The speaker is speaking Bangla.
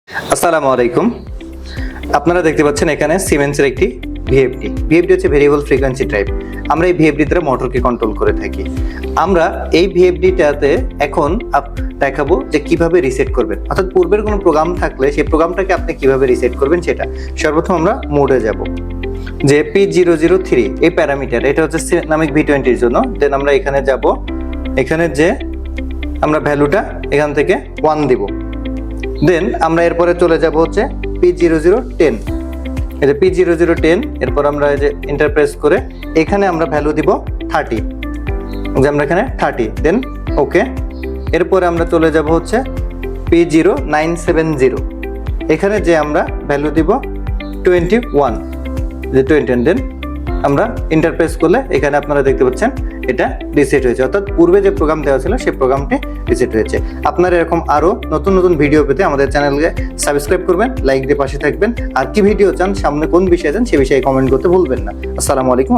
আসসালামু আলাইকুম। আপনারা দেখতে পাচ্ছেন এখানে সিমেন্সের একটি ভিএফডি হচ্ছে ভেরিয়েবল ফ্রিকোয়েন্সি টাইপ। আমরা এই ভিএফডি দ্বারা মোটরকে কন্ট্রোল করে থাকি। আমরা এই ভিএফডিটাতে এখন দেখাবো যে কিভাবে রিসেট করবেন, অর্থাৎ পূর্বের কোনো প্রোগ্রাম থাকলে সেই প্রোগ্রামটাকে আপনি কিভাবে রিসেট করবেন সেটা। সর্বপ্রথম আমরা মোডে যাব, যে P003 এই প্যারামিটার, এটা হচ্ছে সিনামিক V20 এর জন্য। দেন আমরা এখানে যাব, এখানে যে আমরা ভ্যালুটা এখান থেকে 1 দিব। দেন আমরা এরপরে চলে যাব হচ্ছে P0010, এই যে P0010, এরপর আমরা এই যে এন্টার প্রেস করে এখানে আমরা ভ্যালু দিব 30, যে আমরা এখানে 30, দেন ওকে। এরপরে আমরা চলে যাব হচ্ছে P0970, এখানে যে আমরা ভ্যালু দিব 21, যে 20, দেন আমরা এন্টার প্রেস করলে এখানে আপনারা দেখতে পাচ্ছেন এটা রিসেট হয়েছে, অর্থাৎ পূর্বে যে প্রোগ্রাম দেওয়া ছিল সেই প্রোগ্রামটি রিসেট হয়েছে। আপনারা এরকম আরো নতুন নতুন ভিডিও পেতে আমাদের চ্যানেলকে সাবস্ক্রাইব করবেন, লাইক দিয়ে পাশে থাকবেন। আর কি ভিডিও চান, সামনে কোন বিষয়ে চান সে বিষয়ে কমেন্ট করতে ভুলবেন না। আসসালামু আলাইকুম।